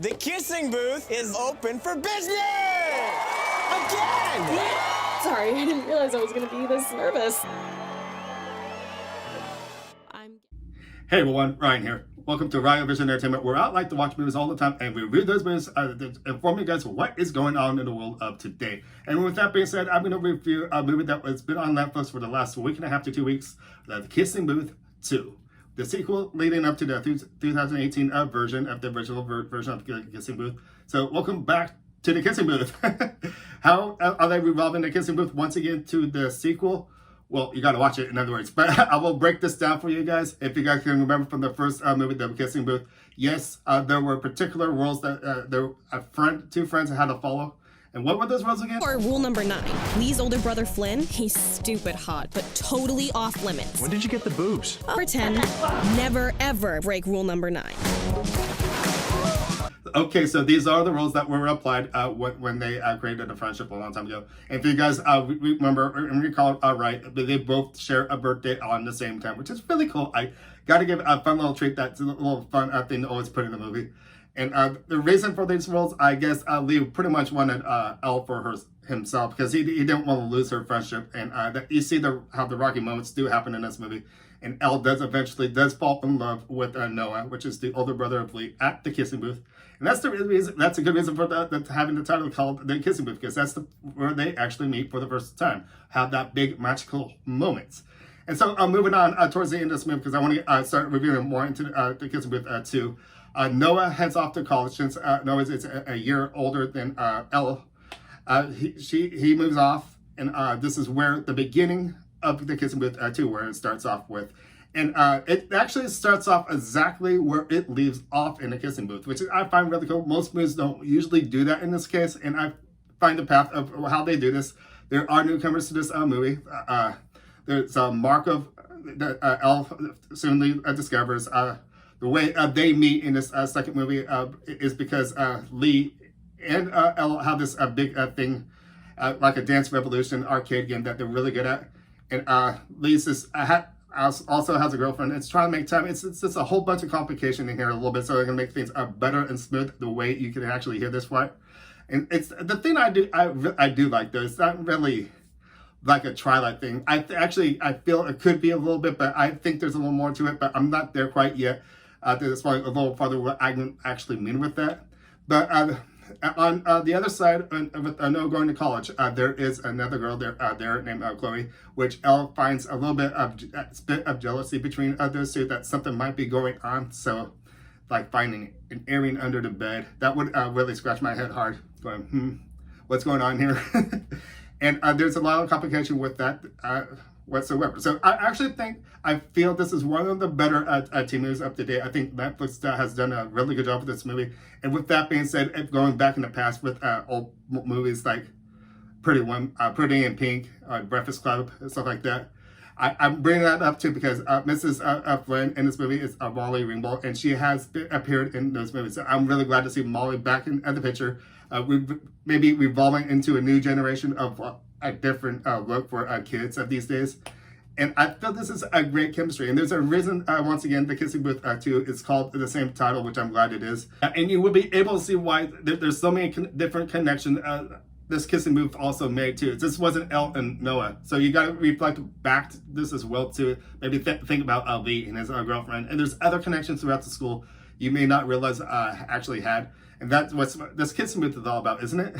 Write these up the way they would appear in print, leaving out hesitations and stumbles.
The kissing booth is open for business! Again! Sorry, I didn't realize I was going to be this nervous. Hey everyone, Ryan here. Welcome to Ryan Vision Entertainment, where I like to watch movies all the time and we review those movies to inform you guys what is going on in the world of today. And with that being said, I'm going to review a movie that has been on Netflix for the last week and a half to 2 weeks, The Kissing Booth 2. The sequel leading up to the 2018 version of the original version of The Kissing Booth. So welcome back to The Kissing Booth. How are they revolving The Kissing Booth once again to the sequel? Well, you got to watch it, in other words. But I will break this down for you guys. If you guys can remember from the first movie, The Kissing Booth, yes, there were particular rules that two friends had to follow. And what were those rules again? Or rule number 9. Lee's older brother Flynn, he's stupid hot, but totally off limits. When did you get the boobs? Pretend. Never ever break rule number 9. Okay, so these are the rules that were applied when they created a friendship a long time ago. And if you guys remember and recall right, they both share a birthday on the same time, which is really cool. I got to give a fun little treat. That's a little fun thing to always put in a movie. And the reason for these rules, I guess Lee pretty much wanted Elle for himself because he didn't want to lose her friendship. And you see how the rocky moments do happen in this movie. And Elle eventually fall in love with Noah, which is the older brother of Lee, at the kissing booth. And that's the reason. That's a good reason for having the title called The Kissing Booth, because that's where they actually meet for the first time, have that big magical moment. And so moving on towards the end of this movie, because I want to start reviewing more into The Kissing Booth 2. Noah heads off to college since Noah is a year older than Elle. He moves off, and this is where the beginning of The Kissing Booth 2, where it starts off with. And it actually starts off exactly where it leaves off in The Kissing Booth, which I find really cool. Most movies don't usually do that in this case, and I find the path of how they do this. There are newcomers to this movie. There's Markov that Elle soon discovers. The way they meet in this second movie is because Lee and Elle have this big thing, like a Dance Revolution arcade game that they're really good at. And Lee's also has a girlfriend. It's trying to make time. It's just a whole bunch of complication in here a little bit, so they're gonna make things better and smooth the way you can actually hear this part. And it's the thing I do like though. It's not really like a Twilight thing. I feel it could be a little bit, but I think there's a little more to it. But I'm not there quite yet. That's probably a little farther what I can actually mean with that. But on the other side, with Noah going to college, there is another girl there named Chloe, which Elle finds a little bit of jealousy between those two, that something might be going on. So, like finding an earring under the bed, that would really scratch my head hard, going, what's going on here? And there's a lot of complication with that whatsoever. So I feel this is one of the better teen movies up to date. I think Netflix has done a really good job with this movie. And with that being said, going back in the past with old movies like Pretty in Pink, Breakfast Club, and stuff like that, I'm bringing that up too because Mrs. Flynn in this movie is Molly Ringwald, and she has appeared in those movies. So I'm really glad to see Molly back at the picture. Maybe revolving into a new generation of a different look for kids of these days. And I feel this is a great chemistry. And there's a reason, once again, The Kissing Booth 2 is called the same title, which I'm glad it is. And you will be able to see why there's so many different connections this Kissing Booth also made too. This wasn't Elle and Noah. So you got to reflect back to this as well too. Maybe think about Lee and his girlfriend. And there's other connections throughout the school you may not realize actually had. And that's what this Kissing Booth is all about, isn't it?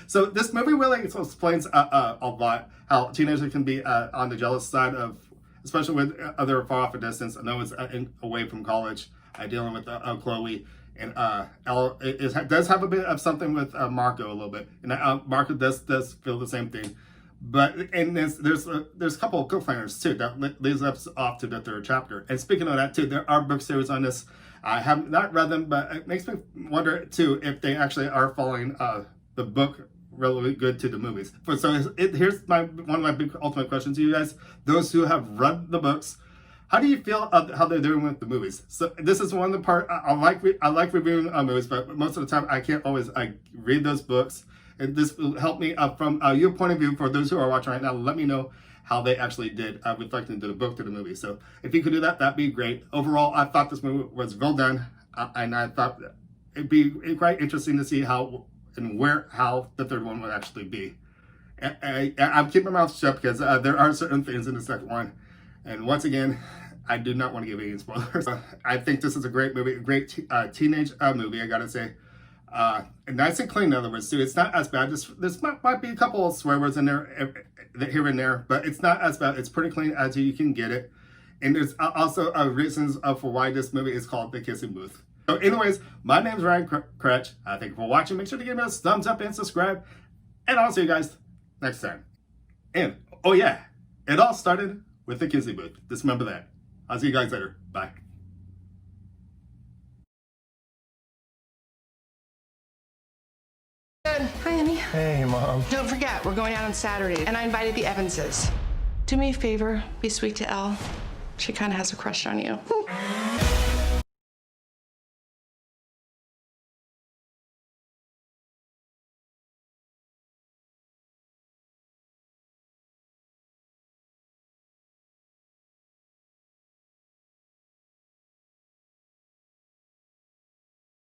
So this movie really explains a lot how teenagers can be on the jealous side of, especially with other far off a distance. Noah's away from college, dealing with Chloe. And Elle does have a bit of something with Marco a little bit. And Marco does feel the same thing. But and there's a couple of cliffhangers too that leads us off to the third chapter. And speaking of that too, there are book series on this. I have not read them, but it makes me wonder too if they actually are following the book really good to the movies. So here's one of my big ultimate questions to you guys: those who have read the books, how do you feel how they're doing with the movies? So this is one of the part I like reviewing movies, but most of the time I can't always read those books. And this will help me from your point of view for those who are watching right now. Let me know how they actually did reflecting to the book to the movie. So if you could do that, that'd be great. Overall, I thought this movie was well done, and I thought it'd be quite interesting to see how the third one would actually be. I'm keeping my mouth shut because there are certain things in the second one, and once again, I do not want to give any spoilers. I think this is a great movie, a great teenage movie, I gotta say. Nice and clean, in other words, too. It's not as bad. This might be a couple of swear words in there, here and there, but it's not as bad. It's pretty clean as you can get it. And there's also reasons for why this movie is called The Kissing Booth. So anyways, my name is Ryan Kretsch. Thank you for watching. Make sure to give us a thumbs up and subscribe. And I'll see you guys next time. And, oh yeah, it all started with The Kissing Booth. Just remember that. I'll see you guys later. Bye. Hi, honey. Hey, Mom. Don't forget, we're going out on Saturday, and I invited the Evanses. Do me a favor, be sweet to Elle. She kind of has a crush on you.